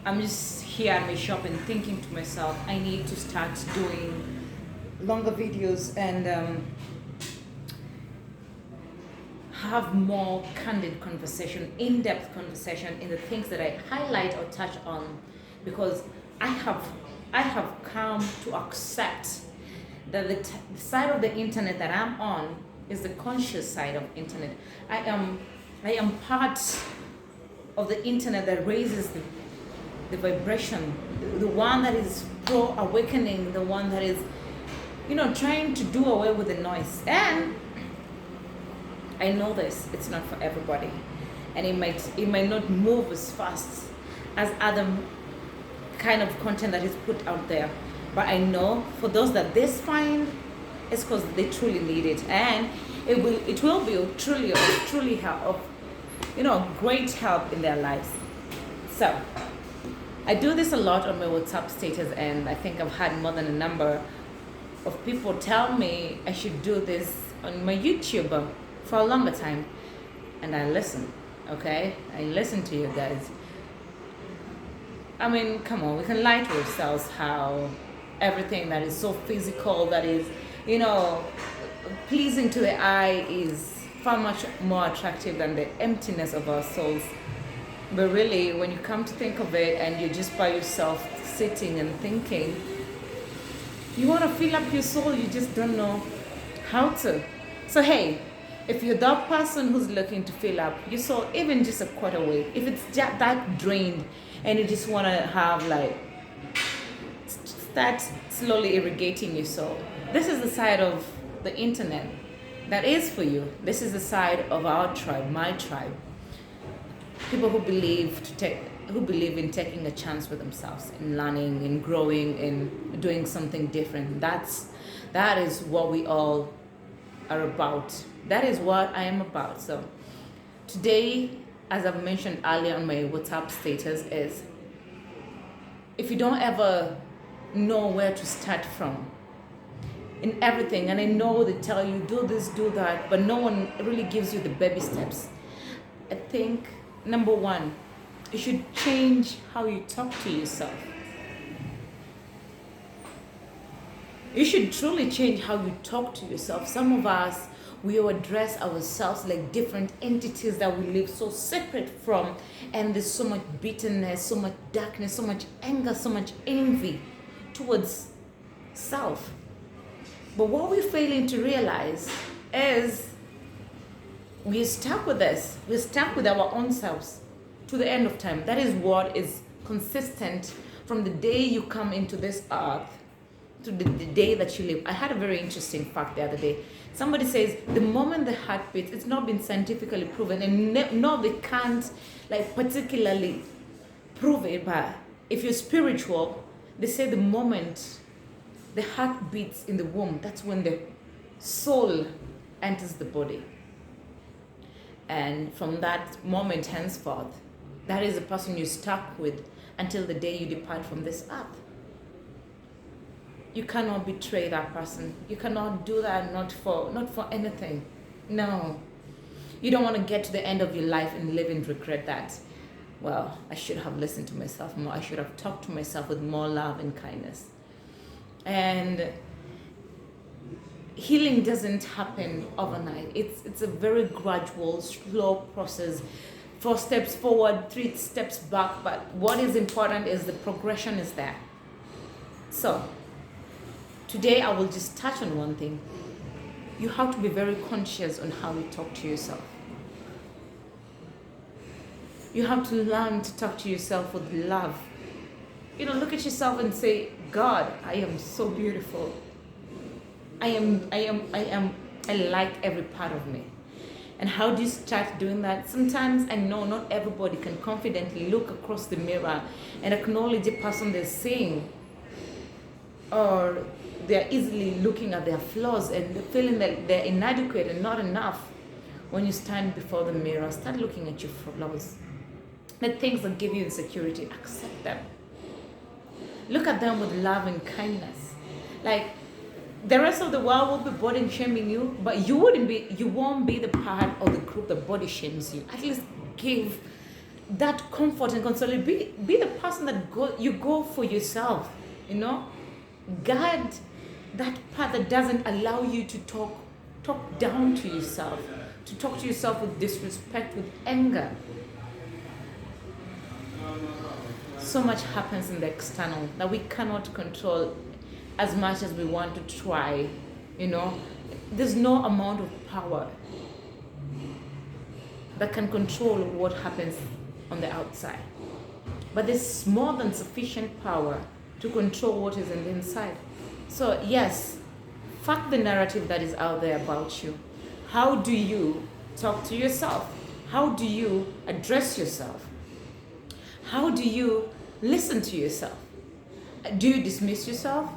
I'm just here at my shop and thinking to myself, I need to start doing longer videos and have more candid conversation, in-depth conversation in the things that I highlight or touch on, because I have I have come to accept that the side of the internet that I'm on is the conscious side of internet. I am part of the internet that raises the vibration, the one that is pro awakening, the one that is, trying to do away with the noise. And I know this, it's not for everybody. And it might not move as fast as other kind of content that is put out there. But I know for those that this find, it's because they truly need it. And it will be truly help, great help in their lives. So I do this a lot on my WhatsApp status, and I think I've had more than a number of people tell me I should do this on my YouTube for a longer time. And I listen, okay? I listen to you guys. I mean, come on, we can lie to ourselves how everything that is so physical, that is, pleasing to the eye, is far much more attractive than the emptiness of our souls. But really, when you come to think of it and you're just by yourself sitting and thinking, you want to fill up your soul, you just don't know how to. So hey, if you're that person who's looking to fill up your soul, even just a quarter way, if it's just that drained and you just want to have start slowly irrigating your soul, this is the side of the internet that is for you. This is the side of our tribe, my tribe. People who believe in taking a chance with themselves, in learning, in growing, in doing something different. That is what we all are about. That is what I am about. So today, as I've mentioned earlier on my WhatsApp status, is if you don't ever know where to start from in everything, and I know they tell you do this, do that, but no one really gives you the baby steps. I think number one, you should change how you talk to yourself. You should truly change how you talk to yourself. Some of us, we address ourselves like different entities that we live so separate from, and there's so much bitterness, so much darkness, so much anger, so much envy towards self. But what we're failing to realize is we're stuck with this. We're stuck with our own selves to the end of time. That is what is consistent from the day you come into this earth to the day that you live. I had a very interesting fact the other day. Somebody says the moment the heart beats, it's not been scientifically proven, and no, they can't particularly prove it. But if you're spiritual, they say the moment the heart beats in the womb, that's when the soul enters the body. And from that moment henceforth, that is the person you're stuck with until the day you depart from this earth. You cannot betray that person. You cannot do that, not for anything. No. You don't want to get to the end of your life and live in regret that, well, I should have listened to myself more. I should have talked to myself with more love and kindness. And healing doesn't happen overnight. It's a very gradual, slow process. 4 steps forward, 3 steps back. But what is important is the progression is there. So today I will just touch on one thing. You have to be very conscious on how you talk to yourself. You have to learn to talk to yourself with love. Look at yourself and say, God, I am so beautiful. I like every part of me. And how do you start doing that? Sometimes I know not everybody can confidently look across the mirror and acknowledge the person they're seeing. Or they're easily looking at their flaws and feeling that they're inadequate and not enough. When you stand before the mirror, start looking at your flaws. The things that give you insecurity, accept them. Look at them with love and kindness. The rest of the world will be body shaming you, but you won't be the part of the group that body shames you. At least give that comfort and consolation. Be the person that you go for yourself, you know. Guard that part that doesn't allow you to talk down to yourself, to talk to yourself with disrespect, with anger. So much happens in the external that we cannot control as much as we want to try, you know. There's no amount of power that can control what happens on the outside. But there's more than sufficient power to control what is in the inside. So yes, fuck the narrative that is out there about you. How do you talk to yourself? How do you address yourself? How do you listen to yourself? Do you dismiss yourself?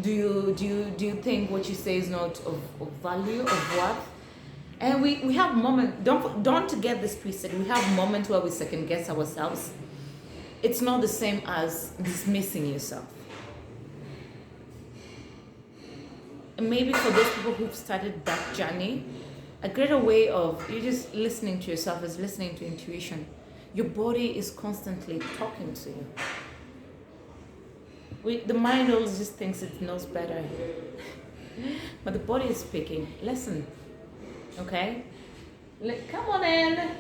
Do you think what you say is not of value, of worth? And we have moments, don't get this twisted. We have moments where we second guess ourselves. It's not the same as dismissing yourself. And maybe for those people who've started that journey, a greater way of you just listening to yourself is listening to intuition. Your body is constantly talking to you. The mind always just thinks it knows better. But the body is speaking. Listen. Okay? Come on in.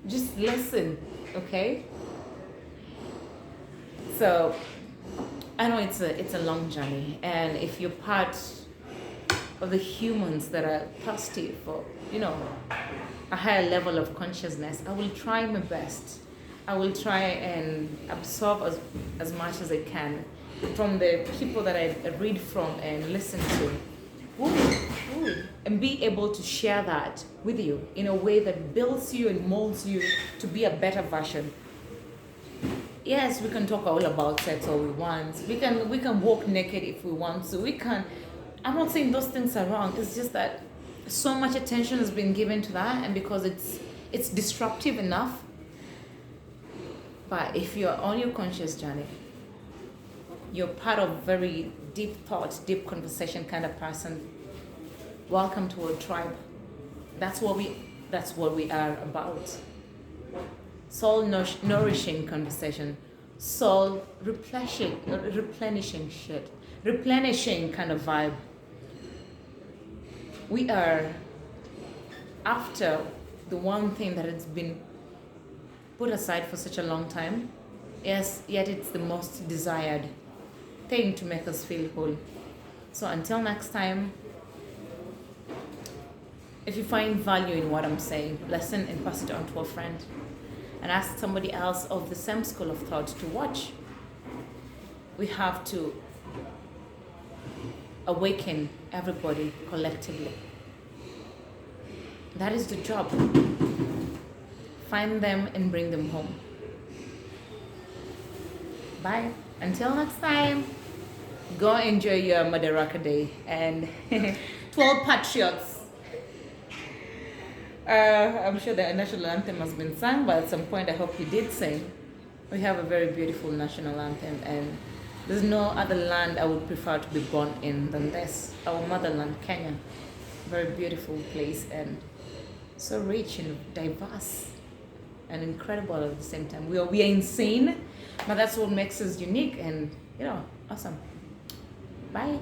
Just listen. Okay? So, I know it's a long journey. And if you're part of the humans that are thirsty for, you know, a higher level of consciousness, I will try my best. I will try and absorb as much as I can from the people that I read from and listen to. And be able to share that with you in a way that builds you and molds you to be a better version. Yes, we can talk all about sex all we want. We can walk naked if we want to. I'm not saying those things are wrong. It's just that so much attention has been given to that, and because it's disruptive enough. But if you're on your conscious journey, you're part of very deep thought, deep conversation kind of person, welcome to our tribe. That's what we are about. Soul nourishing conversation, soul replenishing shit, replenishing kind of vibe. We are after the one thing that has been put aside for such a long time. Yes, yet it's the most desired thing to make us feel whole. So until next time, if you find value in what I'm saying, listen and pass it on to a friend. And ask somebody else of the same school of thought to watch. We have to awaken everybody collectively. That is the job. Find them and bring them home. Bye. Until next time, go enjoy your Madaraka Day and to all patriots. I'm sure the national anthem has been sung, but at some point I hope you did sing. We have a very beautiful national anthem, and there's no other land I would prefer to be born in than this, our motherland, Kenya. Very beautiful place and so rich and diverse and incredible at the same time. We are insane, but that's what makes us unique and, awesome. Bye.